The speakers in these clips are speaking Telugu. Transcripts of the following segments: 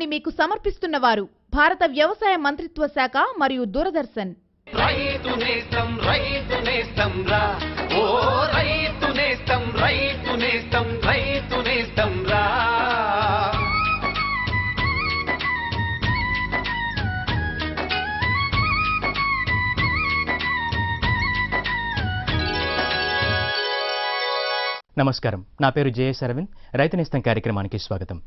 కార్యక్రమాన్ని మీకు సమర్పిస్తున్న వారు భారత వ్యవసాయ మంత్రిత్వ శాఖ మరియు దూరదర్శన్. రైతు నేస్తం రైతు నేస్తం రా, ఓ రైతు నేస్తం రైతు నేస్తం రైతు నేస్తం రా. నమస్కారం, నా పేరు జేఎస్ అరవింద్. రైతు నేస్తం కార్యక్రమానికి స్వాగతం.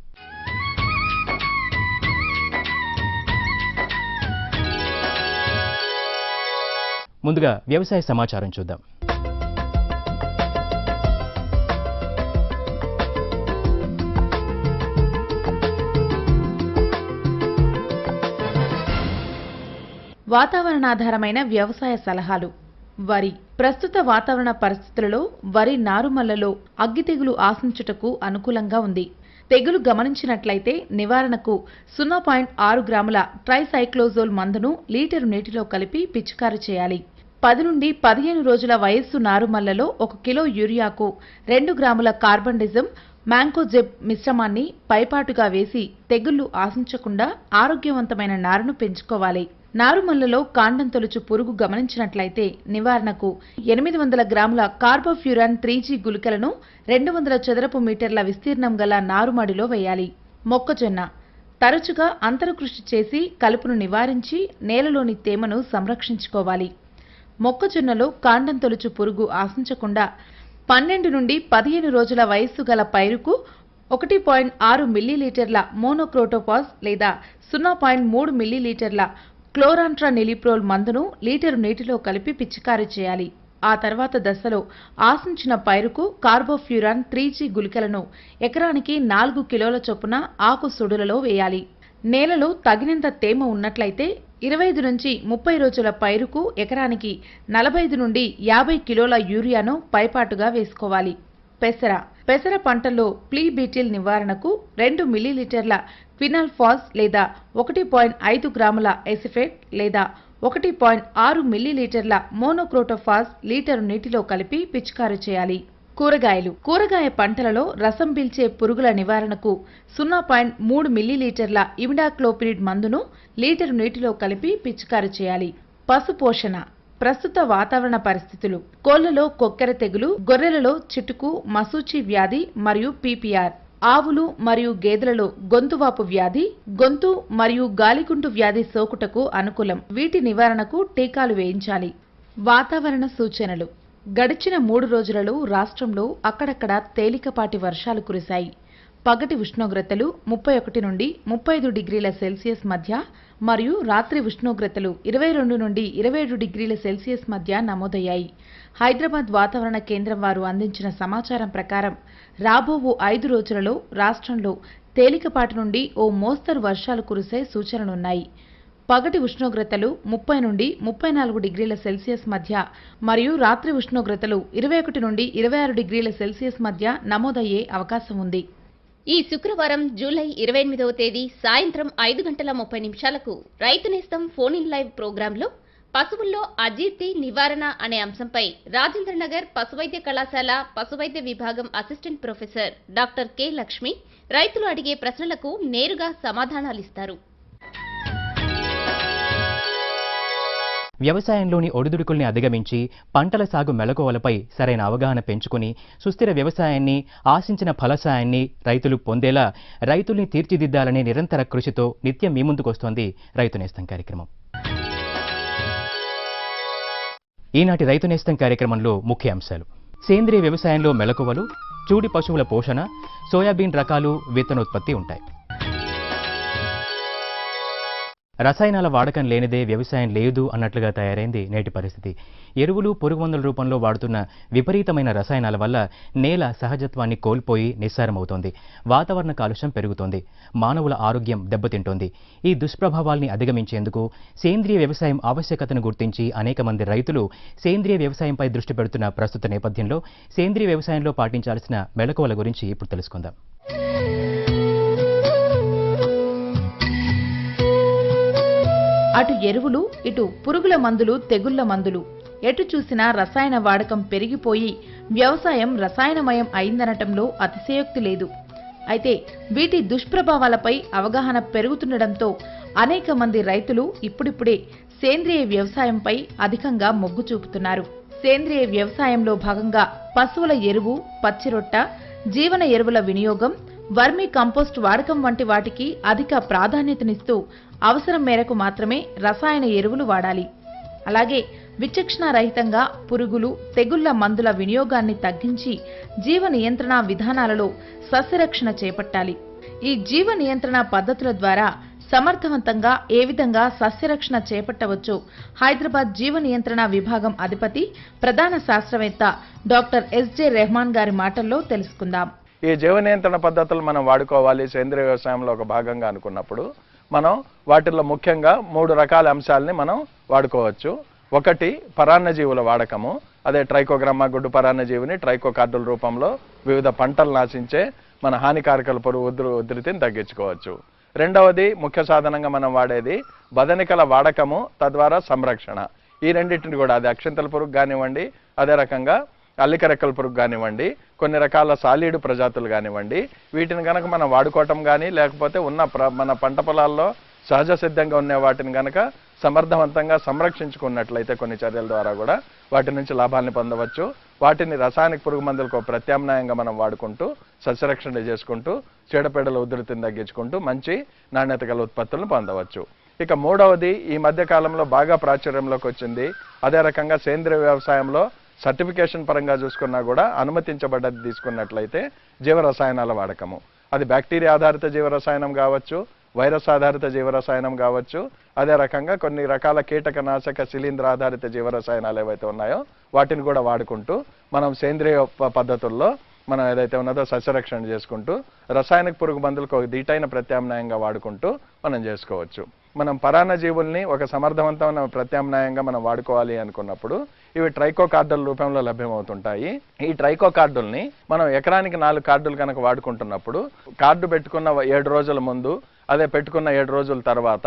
ముందుగా వ్యవసాయ సమాచారం చూద్దాం. వాతావరణాధారమైన వ్యవసాయ సలహాలు. వరి ప్రస్తుత వాతావరణ పరిస్థితులలో వరి నారుమల్లలో అగ్గి తెగులు ఆశించుటకు అనుకూలంగా ఉంది. తెగులు గమనించినట్లయితే నివారణకు 0.6 గ్రాముల ట్రైసైక్లోజోల్ మందును లీటరు నీటిలో కలిపి పిచికారీ చేయాలి. 10 నుండి 15 రోజుల వయస్సు నారుమల్లలో 1 కిలో యూరియాకు 2 గ్రాముల కార్బండిజం మ్యాంకోజెబ్ మిశ్రమాన్ని పైపాటుగా వేసి తెగుళ్లు ఆశించకుండా ఆరోగ్యవంతమైన నారును పెంచుకోవాలి. నారుమల్లలో కాండం తొలుచు పురుగు గమనించినట్లయితే నివారణకు 800 గ్రాముల కార్బోఫ్యూరాన్ 3G గుళికలను 200 చదరపు మీటర్ల విస్తీర్ణం గల నారుమడిలో వేయాలి. మొక్కజొన్న తరచుగా అంతరకృషి చేసి కలుపును నివారించి నేలలోని తేమను సంరక్షించుకోవాలి. మొక్కజొన్నలో కాండం తొలుచు పురుగు ఆశించకుండా 12 నుండి 15 రోజుల వయస్సు గల పైరుకు 1.6 మిల్లీలీటర్ల మోనోక్రోటోపాస్ లేదా 0.3 మిల్లీలీటర్ల క్లోరాంట్రానిలిప్రోల్ మందును లీటరు నీటిలో కలిపి పిచికారీ చేయాలి. ఆ తర్వాత దశలో ఆశించిన పైరుకు కార్బోఫ్యూరాన్ 3G గుళికలను ఎకరానికి 4 కిలోల చొప్పున ఆకు సుడులలో వేయాలి. నేలలో తగినంత తేమ ఉన్నట్లయితే 25 నుంచి 30 రోజుల పైరుకు ఎకరానికి 45 నుండి 50 కిలోల యూరియాను పైపాటుగా వేసుకోవాలి. పెసర పంటల్లో ప్లీ బీటిల్ నివారణకు 2 మిల్లీలీటర్ల క్వినాల్ఫాస్ లేదా 1.5 గ్రాముల ఎసిఫేట్ లేదా 1.6 మిల్లీలీటర్ల మోనోక్రోటోఫాస్ లీటరు నీటిలో కలిపి పిచికారీ చేయాలి. కూరగాయ పంటలలో రసం పీల్చే పురుగుల నివారణకు 0.3 మిల్లీలీటర్ల ఇమిడాక్లోపిరిడ్ మందును లీటరు నీటిలో కలిపి పిచికారీ చేయాలి. పశుపోషణ ప్రస్తుత వాతావరణ పరిస్థితులు. కోళ్లలో కొక్కెర తెగులు, గొర్రెలలో చిటుకు, మసూచి వ్యాధి మరియు పీపీఆర్. ఆవులు మరియు గేదెలలో గొంతువాపు వ్యాధి, గొంతు మరియు గాలికుంటు వ్యాధి సోకుటకు అనుకూలం. వీటి నివారణకు టీకాలు వేయించాలి. వాతావరణ సూచనలు. గడిచిన 3 రోజులలో రాష్ట్రంలో అక్కడక్కడ తేలికపాటి వర్షాలు కురిశాయి. పగటి ఉష్ణోగ్రతలు 31 నుండి 35 డిగ్రీల సెల్సియస్ మధ్య మరియు రాత్రి ఉష్ణోగ్రతలు 22 నుండి 27 డిగ్రీల సెల్సియస్ మధ్య నమోదయ్యాయి. హైదరాబాద్ వాతావరణ కేంద్రం వారు అందించిన సమాచారం ప్రకారం రాబోవు 5 రోజులలో రాష్ట్రంలో తేలికపాటి నుండి ఓ మోస్తరు వర్షాలు కురిసే సూచనలున్నాయి. పగటి ఉష్ణోగ్రతలు 30 నుండి 34 డిగ్రీల సెల్సియస్ మధ్య మరియు రాత్రి ఉష్ణోగ్రతలు 21 నుండి 26 డిగ్రీల సెల్సియస్ మధ్య నమోదయ్యే అవకాశం ఉంది. ఈ శుక్రవారం జూలై 28వ తేదీ సాయంత్రం 5:30 రైతు నేస్తం ఫోన్ ఇన్ లైవ్ ప్రోగ్రాంలో పశువుల్లో అజీర్తి నివారణ అనే అంశంపై రాజేంద్రనగర్ పశువైద్య కళాశాల పశువైద్య విభాగం assistant professor doctor K Lakshmi రైతులు అడిగే ప్రశ్నలకు నేరుగా సమాధానాలిస్తారు. వ్యవసాయంలోని ఒడిదుడుకుల్ని అధిగమించి పంటల సాగు మెళకువలపై సరైన అవగాహన పెంచుకుని సుస్థిర వ్యవసాయాన్ని, ఆశించిన ఫలసాయాన్ని రైతులు పొందేలా రైతుల్ని తీర్చిదిద్దాలనే నిరంతర కృషితో నిత్యం మీ ముందుకొస్తోంది రైతు నేస్తం కార్యక్రమం. ఈనాటి రైతు నేస్తం కార్యక్రమంలో ముఖ్య అంశాలు: సేంద్రియ వ్యవసాయంలో మెళకువలు, చూడి పశువుల పోషణ, సోయాబీన్ రకాలు, విత్తనోత్పత్తి ఉంటాయి. రసాయనాల వాడకం లేనిదే వ్యవసాయం లేదు అన్నట్లుగా తయారైంది నేటి పరిస్థితి. ఎరువులు, పురుగుమందుల రూపంలో వాడుతున్న విపరీతమైన రసాయనాల వల్ల నేల సహజత్వాన్ని కోల్పోయి నిస్సారమవుతోంది. వాతావరణ కాలుష్యం పెరుగుతోంది. మానవుల ఆరోగ్యం దెబ్బతింటోంది. ఈ దుష్ప్రభావాల్ని అధిగమించేందుకు సేంద్రియ వ్యవసాయం ఆవశ్యకతను గుర్తించి అనేక మంది రైతులు సేంద్రియ వ్యవసాయంపై దృష్టి పెడుతున్న ప్రస్తుత నేపథ్యంలో సేంద్రియ వ్యవసాయంలో పాటించాల్సిన మెళకువల గురించి ఇప్పుడు తెలుసుకుందాం. అటు ఎరువులు, ఇటు పురుగుల మందులు, తెగుళ్ల మందులు, ఎటు చూసినా రసాయన వాడకం పెరిగిపోయి వ్యవసాయం రసాయనమయం అయిందనటంలో అతిశయోక్తి లేదు. అయితే వీటి దుష్ప్రభావాలపై అవగాహన పెరుగుతుండటంతో అనేక మంది రైతులు ఇప్పుడిప్పుడే సేంద్రియ వ్యవసాయంపై అధికంగా మొగ్గు చూపుతున్నారు. సేంద్రియ వ్యవసాయంలో భాగంగా పశువుల ఎరువు, పచ్చిరొట్ట, జీవన ఎరువుల వినియోగం, వర్మీ కంపోస్ట్ వాడకం వంటి వాటికి అధిక ప్రాధాన్యతనిస్తూ అవసరం మేరకు మాత్రమే రసాయన ఎరువులు వాడాలి. అలాగే విచక్షణారహితంగా పురుగులు, తెగుళ్ల మందుల వినియోగాన్ని తగ్గించి జీవ నియంత్రణ విధానాలలో సస్యరక్షణ చేపట్టాలి. ఈ జీవ నియంత్రణ పద్ధతుల ద్వారా సమర్థవంతంగా ఏ విధంగా సస్యరక్షణ చేపట్టవచ్చో హైదరాబాద్ జీవ నియంత్రణ విభాగం అధిపతి, ప్రధాన శాస్త్రవేత్త డాక్టర్ ఎస్జే రెహమాన్ గారి మాటల్లో తెలుసుకుందాం. ఈ జీవ నియంత్రణ పద్ధతులు మనం వాడుకోవాలి సేంద్రియ వ్యవసాయంలో ఒక భాగంగా అనుకున్నప్పుడు మనం వాటిల్లో ముఖ్యంగా 3 రకాల అంశాలని మనం వాడుకోవచ్చు. ఒకటి పరాన్నజీవుల వాడకము, అదే ట్రైకోగ్రామా గుడ్డు పరాన్నజీవిని ట్రైకోకార్డుల రూపంలో వివిధ పంటలు నాశించే మన హానికారకల పురుగు ఉధృతిని తగ్గించుకోవచ్చు. రెండవది ముఖ్య సాధనంగా మనం వాడేది బదనికల వాడకము, తద్వారా సంరక్షణ. ఈ రెండింటిని కూడా అది అక్షింతల పురుగు కానివ్వండి, అదే రకంగా అల్లిక రెక్కల పురుగు కానివ్వండి, కొన్ని రకాల సాలీడు ప్రజాతులు కానివ్వండి, వీటిని కనుక మనం వాడుకోవటం కానీ లేకపోతే మన పంట పొలాల్లో సహజ సిద్ధంగా ఉన్న వాటిని కనుక సమర్థవంతంగా సంరక్షించుకున్నట్లయితే కొన్ని చర్యల ద్వారా కూడా వాటి నుంచి లాభాలను పొందవచ్చు. వాటిని రసాయనిక పురుగు మందులకు ప్రత్యామ్నాయంగా మనం వాడుకుంటూ సస్యరక్షణ చేసుకుంటూ చీడపీడల ఉధృతిని తగ్గించుకుంటూ మంచి నాణ్యత గల ఉత్పత్తులను పొందవచ్చు. ఇక మూడవది ఈ మధ్య కాలంలో బాగా ప్రాచుర్యంలోకి వచ్చింది, అదే రకంగా సేంద్రియ వ్యవసాయంలో సర్టిఫికేషన్ పరంగా చూసుకున్నా కూడా అనుమతించబడ్డది తీసుకున్నట్లయితే జీవరసాయనాల వాడకము. అది బ్యాక్టీరియా ఆధారిత జీవరసాయనం కావచ్చు, వైరస్ ఆధారిత జీవరసాయనం కావచ్చు, అదే రకంగా కొన్ని రకాల కీటకనాశక శిలీంద్ర ఆధారిత జీవరసాయనాలు ఏవైతే ఉన్నాయో వాటిని కూడా వాడుకుంటూ మనం సేంద్రియ పద్ధతుల్లో మనం ఏదైతే ఉన్నదో సస్యరక్షణ చేసుకుంటూ రసాయనిక పురుగు మందులకు ఒక దీటైన ప్రత్యామ్నాయంగా వాడుకుంటూ మనం చేసుకోవచ్చు. మనం పరాన్నజీవుల్ని ఒక సమర్థవంతమైన ప్రత్యామ్నాయంగా మనం వాడుకోవాలి అనుకున్నప్పుడు ఇవి ట్రైకోకార్డుల రూపంలో లభ్యమవుతుంటాయి. ఈ ట్రైకోకార్డుల్ని మనం ఎకరానికి 4 కార్డులు కనుక వాడుకుంటున్నప్పుడు కార్డు పెట్టుకున్న 7 రోజుల ముందు, అదే పెట్టుకున్న 7 రోజుల తర్వాత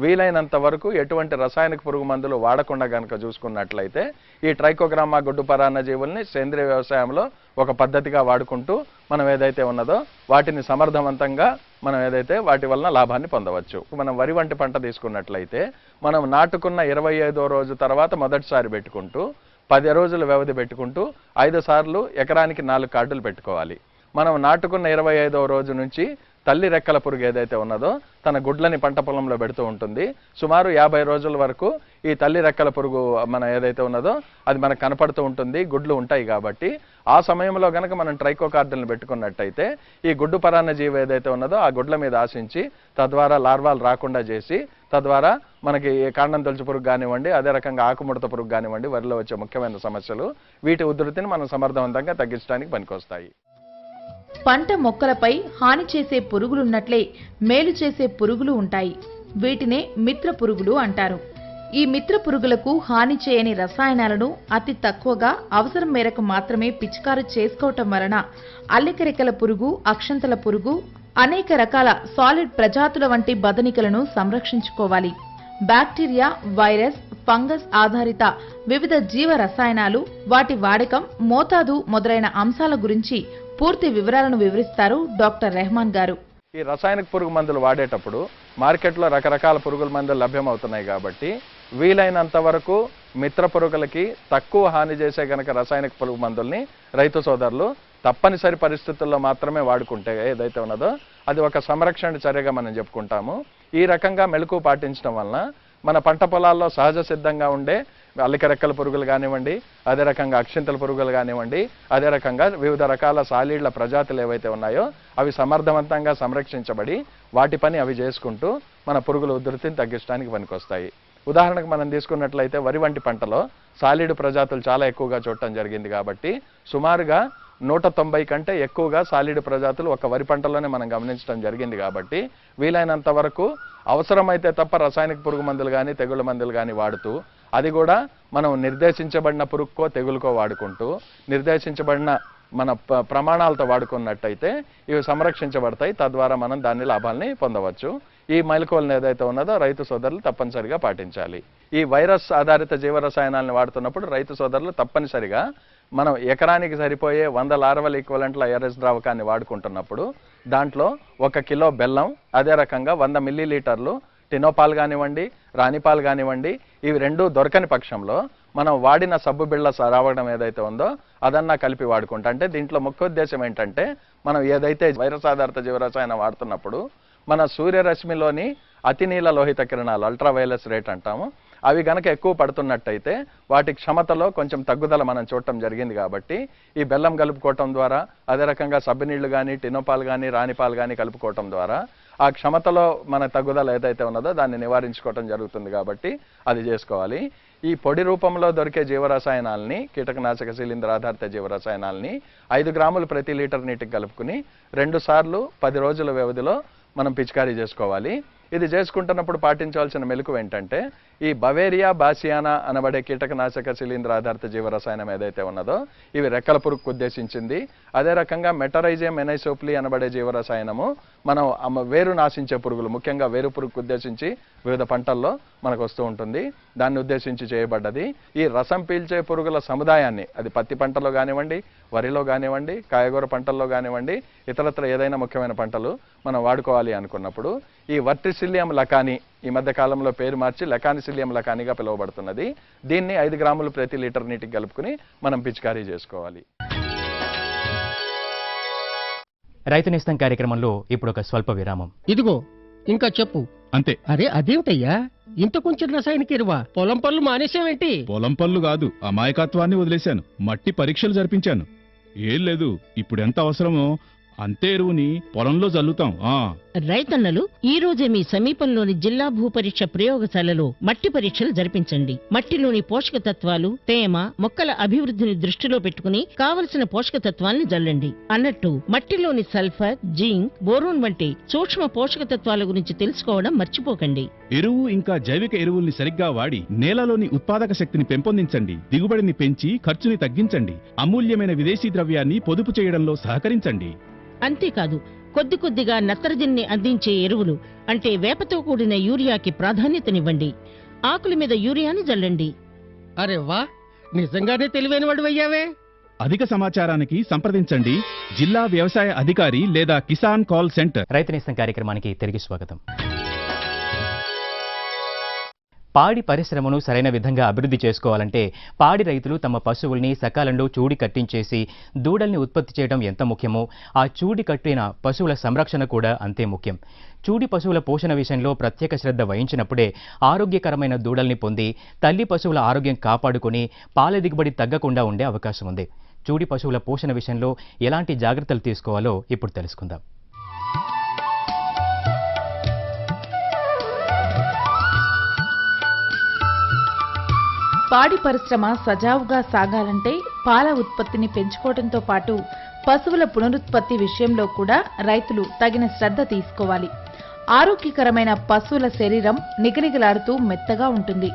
వీలైనంత వరకు ఎటువంటి రసాయనిక పురుగు మందులు వాడకుండా కనుక చూసుకున్నట్లయితే ఈ ట్రైకోగ్రామా గుడ్డు పరాన్నజీవుల్ని సేంద్రియ వ్యవసాయంలో ఒక పద్ధతిగా వాడుకుంటూ మనం ఏదైతే ఉన్నదో వాటిని సమర్థవంతంగా మనం ఏదైతే వాటి వలన లాభాన్ని పొందవచ్చు. మనం వరి వంటి పంట తీసుకున్నట్లయితే మనం నాటుకున్న 25వ రోజు తర్వాత మొదటిసారి పెట్టుకుంటూ 10 రోజుల వ్యవధి పెట్టుకుంటూ 5 సార్లు ఎకరానికి 4 కార్డులు పెట్టుకోవాలి. మనం నాటుకున్న 25వ రోజు నుంచి తల్లి రెక్కల పురుగు ఏదైతే ఉన్నదో తన గుడ్లని పంట పొలంలో పెడుతూ ఉంటుంది. సుమారు 50 రోజుల వరకు ఈ తల్లి రెక్కల పురుగు మన ఏదైతే ఉన్నదో అది మనకు కనపడుతూ ఉంటుంది, గుడ్లు ఉంటాయి. కాబట్టి ఆ సమయంలో కనుక మనం ట్రైకోకార్డులను పెట్టుకున్నట్టయితే ఈ గుడ్డు పరాన్నజీవి ఏదైతే ఉన్నదో ఆ గుడ్ల మీద ఆశించి తద్వారా లార్వాలు రాకుండా చేసి తద్వారా మనకి కాండం తొలుచు పురుగు కానివ్వండి, అదే రకంగా ఆకుముడత పురుగు కానివ్వండి, వరిలో వచ్చే ముఖ్యమైన సమస్యలు వీటి ఉధృతిని మనం సమర్థవంతంగా తగ్గించడానికి పనికొస్తాయి. పంట మొక్కలపై హాని చేసే పురుగులున్నట్లే మేలు చేసే పురుగులు ఉంటాయి. వీటినే మిత్ర పురుగులు అంటారు. ఈ మిత్ర పురుగులకు హాని చేయని రసాయనాలను అతి తక్కువగా అవసరం మేరకు మాత్రమే పిచికారు చేసుకోవటం వలన అల్లికరెక్కల పురుగు, అక్షంతల పురుగు, అనేక రకాల సాలిడ్ ప్రజాతుల వంటి బదనికలను సంరక్షించుకోవాలి. బ్యాక్టీరియా, వైరస్, ఫంగస్ ఆధారిత వివిధ జీవ రసాయనాలు, వాటి వాడకం, మోతాదు మొదలైన అంశాల గురించి పూర్తి వివరాలను వివరిస్తారు డాక్టర్ రెహమాన్ గారు. ఈ రసాయనిక పురుగు మందులు వాడేటప్పుడు మార్కెట్లో రకరకాల పురుగుల మందులు లభ్యమవుతున్నాయి కాబట్టి వీలైనంత వరకు మిత్ర పురుగులకి తక్కువ హాని చేసే గనక రసాయనిక పురుగు మందుల్ని రైతు సోదరులు తప్పనిసరి పరిస్థితుల్లో మాత్రమే వాడుకుంటే ఏదైతే ఉన్నదో అది ఒక సంరక్షణ చర్యగా మనం చెప్పుకుంటాము. ఈ రకంగా మెళుకు పాటించడం వలన మన పంట పొలాల్లో సహజ సిద్ధంగా ఉండే అల్లిక రెక్కల పురుగులు కానివ్వండి, అదే రకంగా అక్షింతల పురుగులు కానివ్వండి, అదే రకంగా వివిధ రకాల సాలీడ్ల ప్రజాతులు ఏవైతే ఉన్నాయో అవి సమర్థవంతంగా సంరక్షించబడి వాటి పని అవి చేసుకుంటూ మన పురుగుల ఉధృతిని తగ్గించడానికి పనికొస్తాయి. ఉదాహరణకు మనం తీసుకున్నట్లయితే వరి వంటి పంటలో సాలీడు ప్రజాతులు చాలా ఎక్కువగా చూడటం జరిగింది కాబట్టి సుమారుగా 190 కంటే ఎక్కువగా సాలీడు ప్రజాతులు ఒక వరి పంటలోనే మనం గమనించడం జరిగింది. కాబట్టి వీలైనంత వరకు అవసరమైతే తప్ప రసాయనిక పురుగు మందులు కానీ తెగుళ్ళ మందులు కానీ వాడుతూ అది కూడా మనం నిర్దేశించబడిన పురుగుకో తెగులుకో వాడుకుంటూ నిర్దేశించబడిన మన ప్రమాణాలతో వాడుకున్నట్టయితే ఇవి సంరక్షించబడతాయి. తద్వారా మనం దాని లాభాలని పొందవచ్చు. ఈ మైలుకోలను ఏదైతే ఉన్నదో రైతు సోదరులు తప్పనిసరిగా పాటించాలి. ఈ వైరస్ ఆధారిత జీవరసాయనాలను వాడుతున్నప్పుడు రైతు సోదరులు తప్పనిసరిగా మనం ఎకరానికి సరిపోయే 100 లార్వల్ ఈక్వలెంట్ల ఐఆర్ఎస్ ద్రావకాన్ని వాడుకుంటున్నప్పుడు దాంట్లో 1 కిలో బెల్లం, అదే రకంగా 100 మిల్లీలీటర్లు టినోపాల్ కానివ్వండి, రానిపాల్ కానివ్వండి, ఇవి రెండూ దొరకని పక్షంలో మనం వాడిన సబ్బు బిళ్ళ రావడం ఏదైతే ఉందో అదన్నా కలిపి వాడుకుంటా. అంటే దీంట్లో ముఖ్య ఉద్దేశం ఏంటంటే మనం ఏదైతే వైరస్ ఆధారిత జీవరసాయనం వాడుతున్నప్పుడు మన సూర్యరశ్మిలోని అతి నీల లోహిత కిరణాలు అల్ట్రావైలెస్ రేట్ అంటాము, అవి గనక ఎక్కువ పడుతున్నట్టయితే వాటి క్షమతలో కొంచెం తగ్గుదల మనం చూడటం జరిగింది. కాబట్టి ఈ బెల్లం కలుపుకోవటం ద్వారా, అదే రకంగా సబ్బు నీళ్లు కానీ, టినోపాల్ కానీ, రానిపాల్ కానీ కలుపుకోవటం ద్వారా ఆ క్షమతలో మన తగ్గుదల ఏదైతే ఉన్నదో దాన్ని నివారించుకోవటం జరుగుతుంది. కాబట్టి అది చేసుకోవాలి. ఈ పొడి రూపంలో దొరికే జీవరసాయనాలని, కీటకనాశక శిలీంధ్ర ఆధారిత జీవరసాయనాలని 5 గ్రాములు ప్రతి లీటర్ నీటికి కలుపుకుని 2 సార్లు 10 రోజుల వ్యవధిలో మనం పిచికారీ చేసుకోవాలి. ఇది చేసుకుంటున్నప్పుడు పాటించాల్సిన మెలకువ ఏంటంటే ఈ బవేరియా బాసియానా అనబడే కీటకనాశక శిలీంధ్ర ఆధారిత జీవరసాయనం ఏదైతే ఉన్నదో ఇవి రెక్కల పురుగుకు ఉద్దేశించింది. అదే రకంగా మెటరైజియం ఎనైసోప్లీ అనబడే జీవరసాయనము మనం వేరు నాశించే పురుగులు, ముఖ్యంగా వేరు పురుగుకు ఉద్దేశించి వివిధ పంటల్లో మనకు వస్తూ ఉంటుంది, దాన్ని ఉద్దేశించి చేయబడ్డది. ఈ రసం పీల్చే పురుగుల సముదాయాన్ని, అది పత్తి పంటలో కానివ్వండి, వరిలో కానివ్వండి, కాయగూర పంటల్లో కానివ్వండి, ఇతరత్ర ఏదైనా ముఖ్యమైన పంటలు మనం వాడుకోవాలి అనుకున్నప్పుడు ఈ వర్టిసిలియం లకాని, ఈ మధ్య కాలంలో పేరు మార్చి లకానిసిలియం లకానిగా పిలువబడుతున్నది, దీన్ని 5 గ్రాములు ప్రతి లీటర్ నీటికి కలుపుకుని మనం పిచికారీ చేసుకోవాలి. రైతు నేస్తం కార్యక్రమంలో ఇప్పుడు ఒక స్వల్ప విరామం. ఇదిగో ఇంకా చెప్పు. అంతే. అరే అదేమిటయ్యా, ఇంత కొంచెం రసాయనిక ఎరువా? పొలం పనులు మానేసావేంటి? పొలం పనులు కాదు, అమాయకత్వాన్ని వదిలేశాను. మట్టి పరీక్షలు జరిపించాను. ఏం లేదు, ఇప్పుడు ఎంత అవసరమో అంతే ఎరువుని పొలంలో జల్లుతాం. రైతన్నలు ఈ రోజే మీ సమీపంలోని జిల్లా భూపరీక్ష ప్రయోగశాలలో మట్టి పరీక్షలు జరిపించండి. మట్టిలోని పోషక తత్వాలు, తేమ, మొక్కల అభివృద్ధిని దృష్టిలో పెట్టుకుని కావలసిన పోషక తత్వాల్ని జల్లండి. అన్నట్టు మట్టిలోని సల్ఫర్, జింక్, బోరోన్ వంటి సూక్ష్మ పోషక తత్వాల గురించి తెలుసుకోవడం మర్చిపోకండి. ఎరువు ఇంకా జైవిక ఎరువుల్ని సరిగ్గా వాడి నేలలోని ఉత్పాదక శక్తిని పెంపొందించండి. దిగుబడిని పెంచి ఖర్చుని తగ్గించండి. అమూల్యమైన విదేశీ ద్రవ్యాన్ని పొదుపు చేయడంలో సహకరించండి. అంతేకాదు, కొద్ది కొద్దిగా నత్రజనిని అందించే ఎరువులు అంటే వేపతో కూడిన యూరియాకి ప్రాధాన్యతనివ్వండి. ఆకుల మీద యూరియాని జల్లండి. అరే వా, నిజంగానే తెలివైన వాడు అయ్యావే. అధిక సమాచారానికి సంప్రదించండి జిల్లా వ్యవసాయ అధికారి లేదా కిసాన్ కాల్ సెంటర్. రైతు నేస్తం కార్యక్రమానికి తిరిగి స్వాగతం. పాడి పరిశ్రమను సరైన విధంగా అభివృద్ధి చేసుకోవాలంటే పాడి రైతులు తమ పశువుల్ని సకాలంలో చూడి కట్టించేసి దూడల్ని ఉత్పత్తి చేయడం ఎంత ముఖ్యమో ఆ చూడి కట్టిన పశువుల సంరక్షణ కూడా అంతే ముఖ్యం. చూడి పశువుల పోషణ విషయంలో ప్రత్యేక శ్రద్ధ వహించినప్పుడే ఆరోగ్యకరమైన దూడల్ని పొంది తల్లి పశువుల ఆరోగ్యం కాపాడుకుని పాల దిగుబడి తగ్గకుండా ఉండే అవకాశం ఉంది. చూడి పశువుల పోషణ విషయంలో ఎలాంటి జాగ్రత్తలు తీసుకోవాలో ఇప్పుడు తెలుసుకుందాం. పాడి పరిశ్రమ సజావుగా సాగాలంటే పాల ఉత్పత్తిని పెంచుకోవడంతో పాటు పశువుల పునరుత్పత్తి విషయంలో కూడా రైతులు తగిన శ్రద్ధ తీసుకోవాలి. ఆరోగ్యకరమైన పశువుల శరీరం నిగనిగలాడుతూ మెత్తగా ఉంటుంది.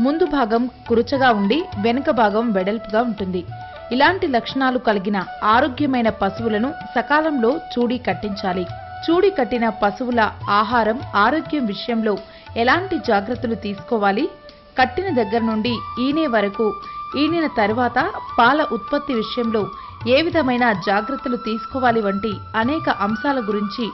ముందు భాగం కురుచగా ఉండి వెనుక భాగం వెడల్పుగా ఉంటుంది. ఇలాంటి లక్షణాలు కలిగిన ఆరోగ్యమైన పశువులను సకాలంలో చూడి కట్టించాలి. చూడి కట్టిన పశువుల ఆహారం, ఆరోగ్యం విషయంలో ఎలాంటి జాగ్రత్తలు తీసుకోవాలి, కట్టిన దగ్గర నుండి ఈనే వరకు, ఈనిన తరువాత పాల ఉత్పత్తి విషయంలో ఏ విధమైన జాగ్రత్తలు తీసుకోవాలి వంటి అనేక అంశాల గురించి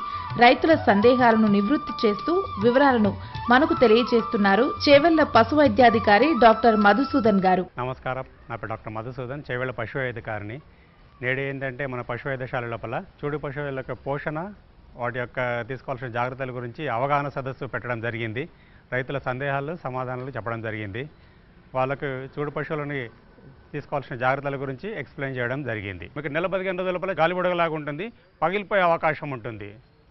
రైతుల సందేహాలను నివృత్తి చేస్తూ వివరాలను మనకు తెలియజేస్తున్నారు చేవెళ్ల పశు వైద్యాధికారి డాక్టర్ మధుసూదన్ గారు. నమస్కారం, నా పేరు డాక్టర్ మధుసూదన్, చేవెళ్ల పశు వైద్యాధికారిని. నేడు ఏంటంటే మన పశు వైద్యశాల లోపల చూడు పశువుల యొక్క పోషణ, వాటి యొక్క తీసుకోవాల్సిన జాగ్రత్తల గురించి అవగాహన సదస్సు పెట్టడం జరిగింది. రైతుల సందేహాలు, సమాధానాలు చెప్పడం జరిగింది. వాళ్ళకు చూడు పశువులని తీసుకోవాల్సిన జాగ్రత్తల గురించి ఎక్స్ప్లెయిన్ చేయడం జరిగింది. మీకు నెల 15 రోజుల లోపల గాలిబుడగలాగా ఉంటుంది, పగిలిపోయే అవకాశం ఉంటుంది.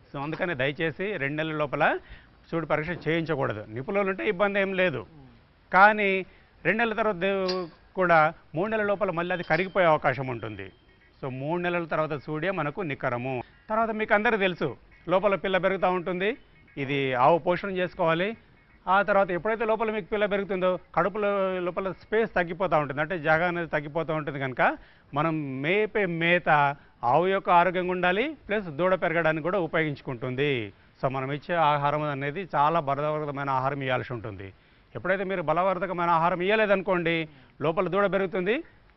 సో అందుకని దయచేసి 2 నెలల లోపల చూడు పరీక్ష చేయించకూడదు. నిపుణులు ఉంటే ఇబ్బంది ఏం లేదు, కానీ 2 నెలల తర్వాత కూడా 3 నెలల లోపల మళ్ళీ అది కరిగిపోయే అవకాశం ఉంటుంది. సో 3 నెలల తర్వాత చూడే మనకు నికరము. తర్వాత మీకు అందరికీ తెలుసు, లోపల పిల్ల పెరుగుతూ ఉంటుంది, ఇది ఆవు పోషణ చేసుకోవాలి. ఆ తర్వాత ఎప్పుడైతే లోపల మీకు పిల్ల పెరుగుతుందో కడుపులో లోపల స్పేస్ తగ్గిపోతూ ఉంటుంది, అంటే జాగా అనేది తగ్గిపోతూ ఉంటుంది. కనుక మనం మేపే మేత ఆవు యొక్క ఆరోగ్యంగా ఉండాలి, ప్లస్ దూడ పెరగడానికి కూడా ఉపయోగించుకుంటుంది. సో మనం ఇచ్చే ఆహారం అనేది చాలా బలవర్ధకమైన ఆహారం ఇవ్వాల్సి ఉంటుంది. ఎప్పుడైతే మీరు బలవర్ధకమైన ఆహారం ఇవ్వలేదనుకోండి, లోపల దూడ పెరుగుతుంది,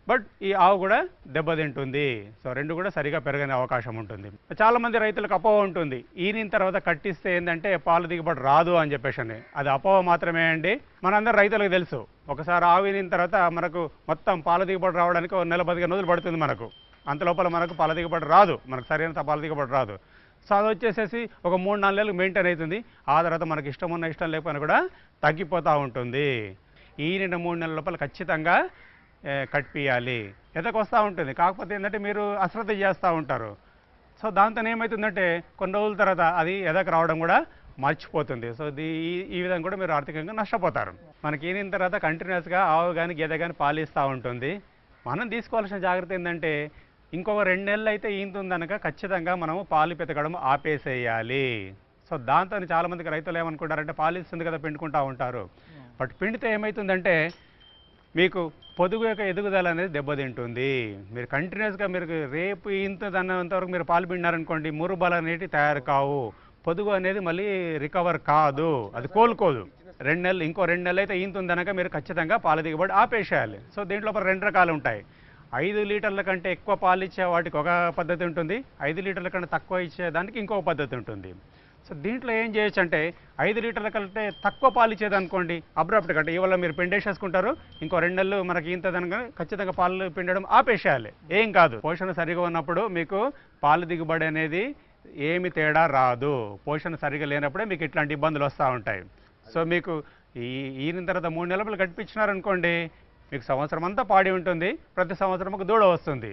బట్ ఈ ఆవు కూడా దెబ్బతింటుంది. సో రెండు కూడా సరిగా పెరగని అవకాశం ఉంటుంది. చాలామంది రైతులకు అపోహ ఉంటుంది, ఈనిన తర్వాత కట్టిస్తే ఏంటంటే పాలు దిగుబడి రాదు అని చెప్పేసి అని. అది అపోహ మాత్రమే అండి. మనందరూ రైతులకు తెలుసు, ఒకసారి ఆవు ఈనిన తర్వాత మనకు మొత్తం పాల దిగుబడి రావడానికి 1 నెల 15 రోజులు పడుతుంది. మనకు అంత లోపల మనకు పాల దిగుబడి రాదు, మనకు సరైన పాల దిగుబడి రాదు. సో అది వచ్చేసేసి ఒక 3-4 నెలలు మెయింటైన్ అవుతుంది. ఆ తర్వాత మనకి ఇష్టం ఉన్న ఇష్టం లేకపోయినా కూడా తగ్గిపోతూ ఉంటుంది. ఈనిన 3 నెలల లోపల ఖచ్చితంగా కట్టియాలి. ఎదకు వస్తూ ఉంటుంది, కాకపోతే ఏంటంటే మీరు అశ్రద్ధ చేస్తూ ఉంటారు. సో దాంతో ఏమవుతుందంటే కొన్ని రోజుల తర్వాత అది ఎదకు రావడం కూడా మర్చిపోతుంది. సో ఈ విధంగా కూడా మీరు ఆర్థికంగా నష్టపోతారు. మనకి ఈనిన తర్వాత కంటిన్యూస్గా ఆవు కానీ గేదె కానీ పాలిస్తూ ఉంటుంది. మనం తీసుకోవాల్సిన జాగ్రత్త ఏంటంటే ఇంకొక 2 నెలలు అయితే ఈంతుందనక ఖచ్చితంగా మనము పాలు పెతకడం ఆపేసేయాలి. సో దాంతో చాలామందికి రైతులు ఏమనుకుంటారంటే పాలిస్తుంది కదా పిండుకుంటూ ఉంటారు. బట్ పిండితే ఏమవుతుందంటే మీకు పొదుగు యొక్క ఎదుగుదల అనేది దెబ్బతింటుంది. మీరు కంటిన్యూస్గా మీరు రేపు ఇంతవరకు మీరు పాలు పిండినారనుకోండి, మురుబాలు అనేవి తయారు కావు, పొదుగు అనేది మళ్ళీ రికవర్ కాదు, అది కోలుకోదు. 2 నెలలు ఇంకో 2 నెలలు అయితే ఈంతుందనక మీరు ఖచ్చితంగా పాల దిగుబడి ఆపేసేయాలి. సో దీంట్లో 2 రకాలు ఉంటాయి. 5 లీటర్ల కంటే ఎక్కువ పాలు ఇచ్చే వాటికి ఒక పద్ధతి ఉంటుంది, 5 లీటర్ల కంటే తక్కువ ఇచ్చేదానికి ఇంకొక పద్ధతి ఉంటుంది. సో దీంట్లో ఏం చేయొచ్చు అంటే 5 లీటర్ల కంటే తక్కువ పాలు ఇచ్చేదనుకోండి, అబ్రాప్ట్ కంటే ఇవాళ మీరు పిండేసేసుకుంటారు, ఇంకో 2 నెలలు మనకి ఇంతదనగా ఖచ్చితంగా పాలు పిండడం ఆపేసేయాలి. ఏం కాదు, పోషణ సరిగా ఉన్నప్పుడు మీకు పాలు దిగుబడి అనేది ఏమి తేడా రాదు. పోషణ సరిగా లేనప్పుడే మీకు ఇట్లాంటి ఇబ్బందులు వస్తూ ఉంటాయి. సో మీకు ఈయన తర్వాత 3 నెలలు కట్టించినారనుకోండి, మీకు సంవత్సరం అంతా పాడి ఉంటుంది, ప్రతి సంవత్సరం ఒక దూడ వస్తుంది.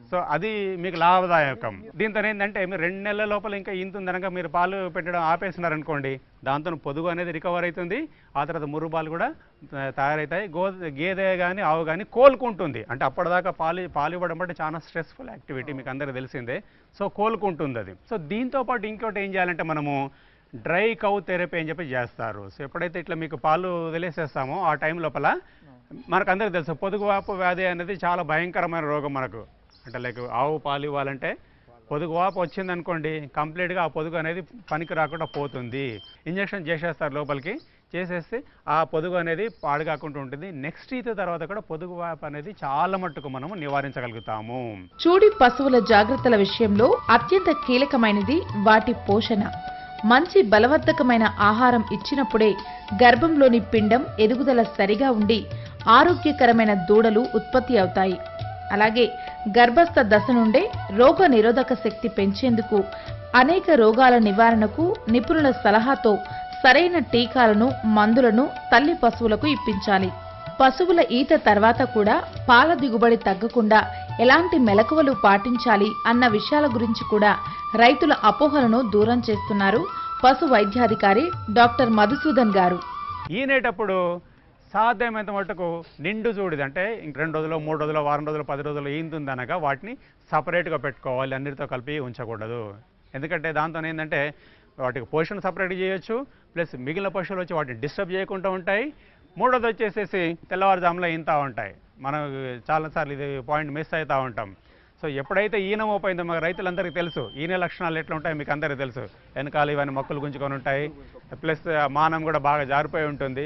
సో అది మీకు లాభదాయకం. దీంతో ఏంటంటే మీరు 2 నెలల లోపల ఇంకా ఇంతుందనగా మీరు పాలు పెట్టడం ఆపేసినారనుకోండి, దాంతో పొదుగు అనేది రికవర్ అవుతుంది. ఆ తర్వాత మురుబాలు కూడా తయారవుతాయి. గేదె కానీ ఆవు కానీ కోలుకుంటుంది. అంటే అప్పటిదాకా పాలు ఇవ్వడం అంటే చాలా స్ట్రెస్ఫుల్ యాక్టివిటీ, మీకు అందరికీ తెలిసిందే. సో కోలుకుంటుంది అది. సో దీంతో పాటు ఇంకోటి ఏం చేయాలంటే మనము డ్రై కౌ థెరపీ అని చెప్పి చేస్తారు. సో ఎప్పుడైతే ఇట్లా మీకు పాలు వదిలేసేస్తామో ఆ టైం లోపల మనకు అందరికీ తెలుసు, పొదుగువాపు వ్యాధి అనేది చాలా భయంకరమైన రోగం మనకు. అంటే లైక్ ఆవు పాలు ఇవ్వాలంటే పొదుగువాపు వచ్చిందనుకోండి, కంప్లీట్గా ఆ పొదుగు అనేది పనికి రాకుండా పోతుంది. ఇంజక్షన్ చేసేస్తారు లోపలికి, చేసేస్తే ఆ పొదుగు అనేది పాడు కాకుండా ఉంటుంది. నెక్స్ట్ ఈత తర్వాత కూడా పొదుగువాపు అనేది చాలా మట్టుకు మనము నివారించగలుగుతాము. చూడి పశువుల జాగ్రత్తల విషయంలో అత్యంత కీలకమైనది వాటి పోషణ. మంచి బలవర్ధకమైన ఆహారం ఇచ్చినప్పుడే గర్భంలోని పిండం ఎదుగుదల సరిగా ఉండి ఆరోగ్యకరమైన దూడలు ఉత్పత్తి అవుతాయి. అలాగే గర్భస్థ దశ నుండే రోగ నిరోధక శక్తి పెంచేందుకు అనేక రోగాల నివారణకు నిపుణుల సలహాతో సరైన టీకాలను మందులను తల్లి పశువులకు ఇప్పించాలి. పశువుల ఈత తర్వాత కూడా పాల దిగుబడి తగ్గకుండా ఎలాంటి మెలకువలు పాటించాలి అన్న విషయాల గురించి కూడా రైతుల అపోహలను దూరం చేస్తున్నారు పశు వైద్యాధికారి డాక్టర్ మధుసూదన్ గారు. ఈనేటప్పుడు సాధ్యమైనంత మటుకు నిండు చూడిది, అంటే 2 రోజులు 3 రోజులు వారం రోజులు 10 రోజులు ఈంతుందనగా వాటిని సపరేట్గా పెట్టుకోవాలి, అన్నిటితో కలిపి ఉంచకూడదు. ఎందుకంటే దాంతో ఏంటంటే వాటికి పోషణ సపరేట్ చేయొచ్చు, ప్లస్ మిగిలిన పశువులు వచ్చి వాటిని డిస్టర్బ్ చేయకుండా ఉంటాయి. మూడోది వచ్చేసేసి తెల్లవారుజాములో ఈంతా ఉంటాయి. మనం చాలాసార్లు ఇది పాయింట్ మిస్ అవుతూ ఉంటాం. సో ఎప్పుడైతే ఈనమోపోయిందో మన రైతులందరికీ తెలుసు ఈనే లక్షణాలు ఎట్లా ఉంటాయి, మీకు అందరికీ తెలుసు. వెనకాల ఇవన్నీ మొక్కలు గుంజుకొని ఉంటాయి, ప్లస్ మానం కూడా బాగా జారిపోయి ఉంటుంది.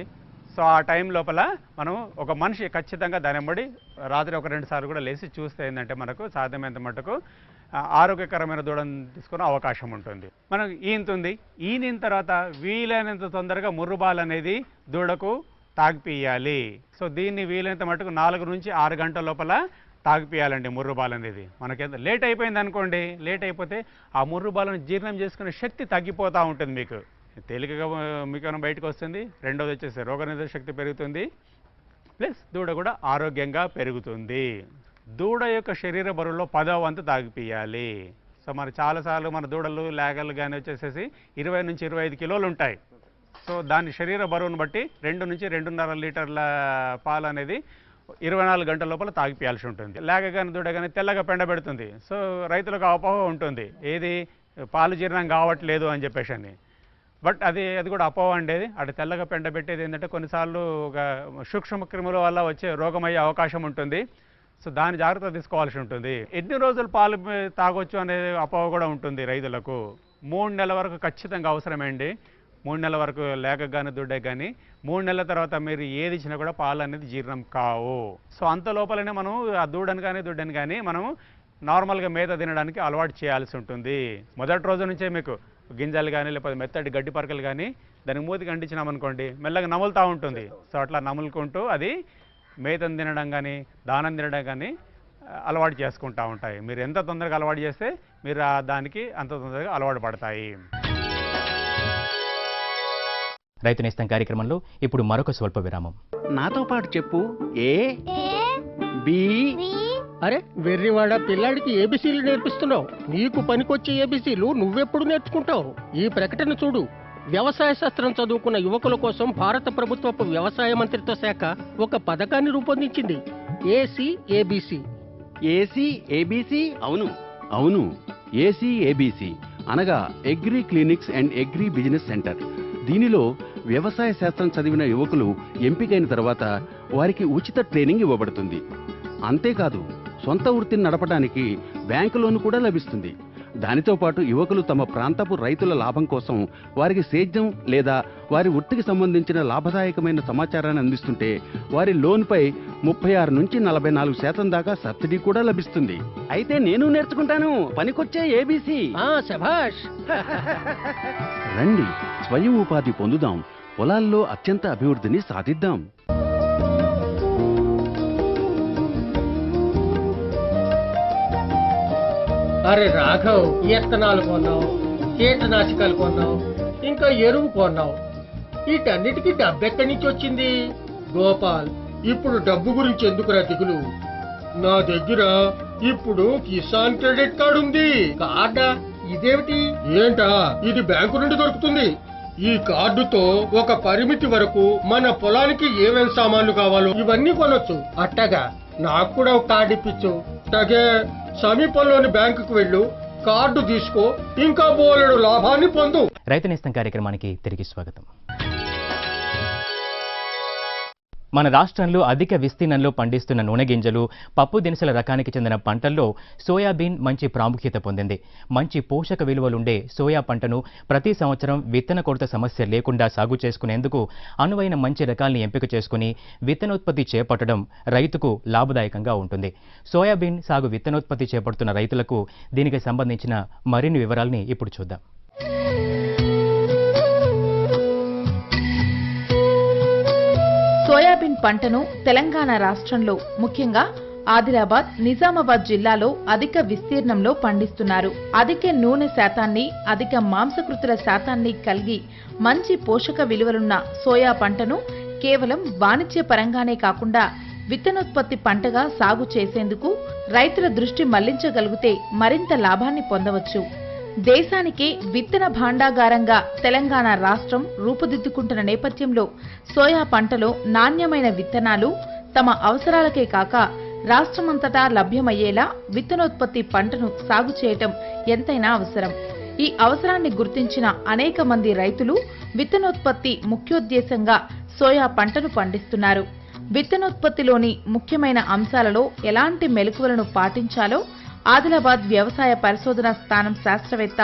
సో ఆ టైం లోపల మనం ఒక మనిషి ఖచ్చితంగా దాని వెంబడి రాత్రి 1-2 సార్లు కూడా లేచి చూస్తే ఏంటంటే మనకు సాధ్యమైనంత మటుకు ఆరోగ్యకరమైన దూడను తీసుకునే అవకాశం ఉంటుంది. మనం ఈనుతుంది, ఈనిన తర్వాత వీలైనంత తొందరగా ముర్రుబాల్ అనేది దూడకు తాగిపియాలి. సో దీన్ని వీలైనంత మటుకు 4 నుంచి 6 గంటల లోపల తాగిపియాలండి ముర్రుబాల్ అనేది. మనకి లేట్ అయిపోయింది అనుకోండి, లేట్ అయిపోతే ఆ ముర్రుబాలను జీర్ణం చేసుకునే శక్తి తగ్గిపోతూ ఉంటుంది. మీకు తేలికగా మీకు బయటకు వస్తుంది. రెండోది వచ్చేసి రోగనిరోధక శక్తి పెరుగుతుంది, ప్లస్ దూడ కూడా ఆరోగ్యంగా పెరుగుతుంది. దూడ యొక్క శరీర బరువులో 10వ వంతు తాగిపియాలి. సో మరి చాలాసార్లు మన దూడలు లేగలు కానీ వచ్చేసేసి 20 నుంచి 25 కిలోలు ఉంటాయి. సో దాని శరీర బరువును బట్టి 2 నుంచి 2.5 లీటర్ల పాలు అనేది 24 గంటల లోపల తాగిపియాల్సి ఉంటుంది. లేగ కానీ దూడ కానీ తెల్లగా పెండబెడుతుంది. సో రైతులకు అపోహ ఉంటుంది, ఏది పాలు జీర్ణం కావట్లేదు అని చెప్పేసి అని. బట్ అది కూడా అపోహ ఉండేది. అటు తెల్లగా పెండబెట్టేది ఏంటంటే కొన్నిసార్లు ఒక సూక్ష్మ క్రిముల వల్ల వచ్చే రోగం అయ్యే అవకాశం ఉంటుంది. సో దాని జాగ్రత్త తీసుకోవాల్సి ఉంటుంది. ఎన్ని రోజులు పాలు తాగొచ్చు అనే అపోహ కూడా ఉంటుంది రైతులకు. 3 నెలల వరకు ఖచ్చితంగా అవసరమేండి. 3 నెలల వరకు లేక కానీ దుడ్డకి కానీ 3 నెలల తర్వాత మీరు ఏది ఇచ్చినా కూడా పాలు అనేది జీర్ణం కావు. సో అంత లోపలనే మనం ఆ దూడని కానీ దుడ్డని కానీ మనం నార్మల్గా మేత తినడానికి అలవాటు చేయాల్సి ఉంటుంది. మొదటి రోజు నుంచే మీకు గింజలు కానీ లేకపోతే మెత్తటి గడ్డి పరకలు కానీ దానికి మూతికి అంటించినామనుకోండి మెల్లగా నములుతూ ఉంటుంది. సో అట్లా నములుకుంటూ అది మేతను తినడం కానీ దానం తినడం కానీ అలవాటు చేసుకుంటూ ఉంటాయి. మీరు ఎంత తొందరగా అలవాటు చేస్తే మీరు దానికి అంత తొందరగా అలవాటు పడతాయి. రైతు నేస్తం కార్యక్రమంలో ఇప్పుడు మరొక స్వల్ప విరామం. నాతో పాటు చెప్పు. A B. అరే వెర్రివాడ, పిల్లాడికి ఏబిసీలు నేర్పిస్తున్నావు. నీకు పనికొచ్చే ఏబిసీలు నువ్వెప్పుడు నేర్చుకుంటావు? ఈ ప్రకటన చూడు. వ్యవసాయ శాస్త్రం చదువుకున్న యువకుల కోసం భారత ప్రభుత్వపు వ్యవసాయ మంత్రిత్వ శాఖ ఒక పథకాన్ని రూపొందించింది. ఏసీఏబిసి. ఏసీఏబిసి? అవును అవును, ఏసీఏబిసి అనగా agri clinics and agri business centre. దీనిలో వ్యవసాయ శాస్త్రం చదివిన యువకులు ఎంపికైన తర్వాత వారికి ఉచిత ట్రైనింగ్ ఇవ్వబడుతుంది. అంతేకాదు, సొంత వృత్తిని నడపడానికి బ్యాంకు లోను కూడా లభిస్తుంది. దానితో పాటు యువకులు తమ ప్రాంతపు రైతుల లాభం కోసం వారికి సేద్యం లేదా వారి వృత్తికి సంబంధించిన లాభదాయకమైన సమాచారాన్ని అందిస్తుంటే వారి లోన్పై 36 నుంచి 44% దాకా సబ్సిడీ కూడా లభిస్తుంది. అయితే నేను నేర్చుకుంటాను పనికొచ్చే ఏబీసీ. శభాష్. రండి, స్వయం ఉపాధి పొందుదాం, పొలాల్లో అత్యంత అభివృద్ధిని సాధిద్దాం. అరే రాఘవ్, విత్తనాలు కొన్నావు, కీటనాశకాలు కొన్నావు, ఇంకా ఎరువు కొన్నావు. వీటన్నిటికీ డబ్బు ఎక్కడి నుంచి వచ్చింది? గోపాల్, ఇప్పుడు డబ్బు గురించి ఎందుకురా దిగులు? నా దగ్గర ఇప్పుడు కిసాన్ క్రెడిట్ కార్డు ఉంది. కార్డా? ఇదేమిటి? ఏంటా, ఇది బ్యాంకు నుండి దొరుకుతుంది. ఈ కార్డుతో ఒక పరిమితి వరకు మన పొలానికి ఏమేం సామాన్లు కావాలో ఇవన్నీ కొనొచ్చు. అట్టగా నాకు కూడా ఒక కార్డు ఇప్పించు. తగే, సమీపంలోని బ్యాంకుకు వెళ్ళు, కార్డు తీసుకో, ఇంకా బోలెడు లాభాన్ని పొందు. రైతు నేస్తం కార్యక్రమానికి తిరిగి స్వాగతం. మన రాష్ట్రంలో అధిక విస్తీర్ణంలో పండిస్తున్న నూనె గింజలు, పప్పు దినుసుల రకానికి చెందిన పంటల్లో సోయాబీన్ మంచి ప్రాముఖ్యత పొందింది. మంచి పోషక విలువలుండే సోయా పంటను ప్రతి సంవత్సరం విత్తన కొరత సమస్య లేకుండా సాగు చేసుకునేందుకు అనువైన మంచి రకాల్ని ఎంపిక చేసుకుని విత్తనోత్పత్తి చేపట్టడం రైతుకు లాభదాయకంగా ఉంటుంది. సోయాబీన్ సాగు విత్తనోత్పత్తి చేపడుతున్న రైతులకు దీనికి సంబంధించిన మరిన్ని వివరాల్ని ఇప్పుడు చూద్దాం. సోయాబీన్ పంటను తెలంగాణ రాష్ట్రంలో ముఖ్యంగా ఆదిలాబాద్, నిజామాబాద్ జిల్లాలో అధిక విస్తీర్ణంలో పండిస్తున్నారు. అధిక నూనె శాతాన్ని, అధిక మాంసకృతుల శాతాన్ని కలిగి మంచి పోషక విలువలున్న సోయా పంటను కేవలం వాణిజ్య పరంగానే కాకుండా విత్తనోత్పత్తి పంటగా సాగు చేసేందుకు రైతుల దృష్టి మళ్లించగలిగితే మరింత లాభాన్ని పొందవచ్చు. దేశానికి విత్తన భాండాగారంగా తెలంగాణ రాష్ట్రం రూపుదిద్దుకుంటున్న నేపథ్యంలో సోయా పంటలో నాణ్యమైన విత్తనాలు తమ అవసరాలకే కాక రాష్ట్రమంతటా లభ్యమయ్యేలా విత్తనోత్పత్తి పంటను సాగు చేయటం ఎంతైనా అవసరం. ఈ అవసరాన్ని గుర్తించిన అనేక మంది రైతులు విత్తనోత్పత్తి ముఖ్యోద్దేశంగా సోయా పంటను పండిస్తున్నారు. విత్తనోత్పత్తిలోని ముఖ్యమైన అంశాలలో ఎలాంటి మెలకువలను పాటించాలో ఆదిలాబాద్ వ్యవసాయ పరిశోధనా స్థానం శాస్త్రవేత్త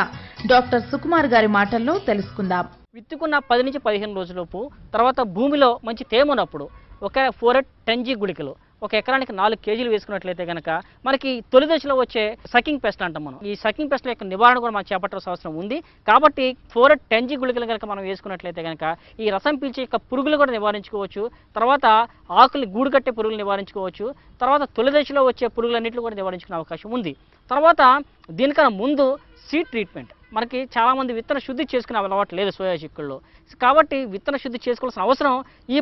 డాక్టర్ సుకుమార్ గారి మాటల్లో తెలుసుకుందాం. విత్తుకున్న 10 నుంచి 15 రోజులలోపు తర్వాత భూమిలో మంచి తేమ ఉన్నప్పుడు ఒక 4-10G గుళికలు ఒక ఎకరానికి 4 కేజీలు వేసుకున్నట్లయితే కనుక మనకి తొలి దశలో వచ్చే సకింగ్ పెస్ట్ అంటాం మనం. ఈ సకింగ్ పెస్ట్ల యొక్క నివారణ కూడా మనం చేపట్టాల్సిన అవసరం ఉంది. కాబట్టి 4-10G గుళికలు కనుక మనం వేసుకున్నట్లయితే కనుక ఈ రసం పీల్చే యొక్క పురుగులు కూడా నివారించుకోవచ్చు. తర్వాత ఆకులు గూడు కట్టే పురుగులు నివారించుకోవచ్చు. తర్వాత తొలి దశలో వచ్చే పురుగులన్నింటినీ కూడా నివారించుకునే అవకాశం ఉంది. తర్వాత దీనికన్నా ముందు సీడ్ ట్రీట్మెంట్, మనకి చాలామంది విత్తన శుద్ధి చేసుకునే అలవాటు లేదు సోయా చిక్కుల్లో. కాబట్టి విత్తన శుద్ధి చేసుకోవాల్సిన అవసరం ఈ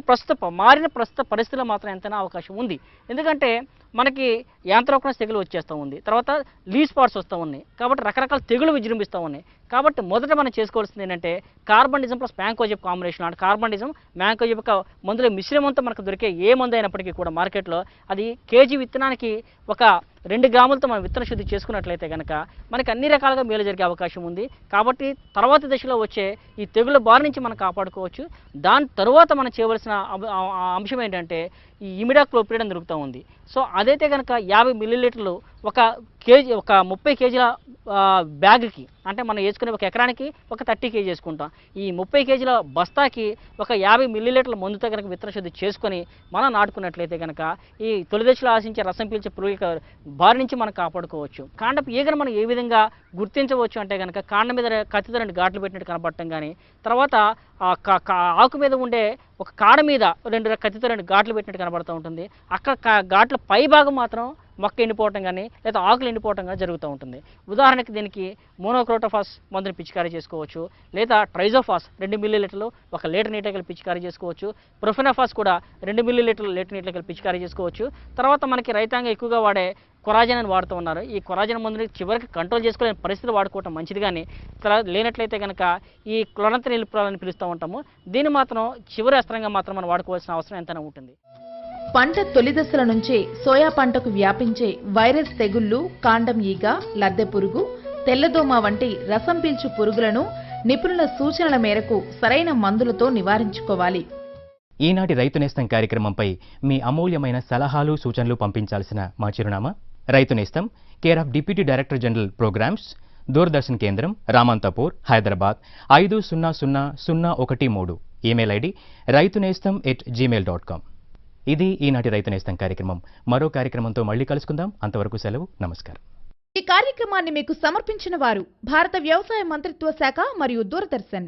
మారిన ప్రస్తుత పరిస్థితుల్లో మాత్రం ఎంతైనా అవకాశం ఉంది. ఎందుకంటే మనకి యాంత్రోక్నస్ తెగులు వచ్చేస్తూ ఉంది, తర్వాత లీవ్ స్పాట్స్ వస్తూ ఉన్నాయి, కాబట్టి రకరకాల తెగులు విజృంభిస్తూ ఉన్నాయి. కాబట్టి మొదట మనం చేసుకోవాల్సింది ఏంటంటే కార్బండిజం ప్లస్ మ్యాంకోజెబ్ కాంబినేషన్. అంటే కార్బండిజం మ్యాంకోజెబ్ మందుల మిశ్రమంతో మనకు దొరికే ఏ మందు అయినప్పటికీ కూడా మార్కెట్లో అది కేజీ విత్తనానికి ఒక 2 గ్రాములతో మనం విత్తన శుద్ధి చేసుకున్నట్లయితే కనుక మనకి అన్ని రకాలుగా మేలు జరిగే అవకాశం ఉంది. కాబట్టి తర్వాతి దశలో వచ్చే ఈ తెగుళ్ళ బారి నుంచి మనం కాపాడుకోవచ్చు. దాని తరువాత మనం చేయవలసిన అంశం ఏంటంటే ఈ ఇమిడాక్లోప్రిడ్ అని దొరుకుతూ ఉంది. సో అదైతే కనుక 50 మిల్లీలీటర్లు ఒక 30 కేజీల బ్యాగ్కి, అంటే మనం వేసుకునే ఒక ఎకరానికి ఒక 30 కేజీ వేసుకుంటాం. ఈ 30 కేజీల బస్తాకి ఒక 50 మిల్లీలీటర్ల మందుతో కనుక విత్తన శుద్ధి చేసుకొని మనం నాటుకున్నట్లయితే కనుక ఈ తొలి దశలో ఆశించే రసం పీల్చే పురుగుల బారి నుంచి మనం కాపాడుకోవచ్చు. కాండపు ఈగను మనం ఏ విధంగా గుర్తించవచ్చు అంటే కనుక కాండం మీద కత్తితో 2 ఘాట్లు పెట్టినట్టు కనపడటం కానీ, తర్వాత ఆకు మీద ఉండే ఒక కాడ మీద కత్తితో 2 ఘాట్లు పెట్టినట్టు కనబడుతూ ఉంటుంది. అక్కడ ఘాట్ల పై భాగం మాత్రం మొక్క ఎండిపోవటం కానీ లేదా ఆకులు ఎండిపోవటం కానీ జరుగుతూ ఉంటుంది. ఉదాహరణకి దీనికి మోనోక్రోటోఫాస్ మందుని పిచికారీ చేసుకోవచ్చు, లేదా ట్రైజోఫాస్ 2 మిల్లీలీటర్లు 1 లీటర్ నీటిలో కలిపి పిచికారీ చేసుకోవచ్చు. ప్రొఫెనోఫాస్ కూడా 2 మిల్లీలీటర్లు లీటర్ నీటిలో కలిపి పిచికారీ చేసుకోవచ్చు. తర్వాత మనకి రైతాంగం ఎక్కువగా వాడే కొరాజన్ అని వాడుతూ ఉన్నారు. ఈ కొరాజన్ మందుని చివరికి కంట్రోల్ చేసుకోలేని పరిస్థితులు వాడుకోవటం మంచిది, కానీ లేనట్లయితే కనుక ఈ క్లోరంత్రినిలిప్రాల్ అని పిలుస్తూ ఉంటాము. దీన్ని మాత్రం చివరి అస్త్రంగా మాత్రం మనం వాడుకోవాల్సిన అవసరం ఎంతైనా ఉంటుంది. పంట తొలి దశల నుంచే సోయా పంటకు వ్యాపించే వైరస్ తెగుళ్లు, కాండం ఈగ, లద్దె పురుగు, తెల్లదోమ వంటి రసం పీల్చు పురుగులను నిపుణుల సూచనల మేరకు సరైన మందులతో నివారించుకోవాలి. ఈనాటి రైతు నేస్తం కార్యక్రమంపై మీ అమూల్యమైన సలహాలు, సూచనలు పంపించాల్సిన మా చిరునామా రైతు నేస్తం, care of deputy director general programmes, Doordarshan కేంద్రం, Ramanthapur, Hyderabad 500013. Email ID raitunestam@gmail.com. ఇది ఈనాటి రైతు నేస్తం కార్యక్రమం. మరో కార్యక్రమంతో మళ్ళీ కలుసుకుందాం. అంతవరకు సెలవు, నమస్కారం. ఈ కార్యక్రమాన్ని మీకు సమర్పించిన వారు భారత వ్యవసాయ మంత్రిత్వ శాఖ మరియు దూరదర్శన్.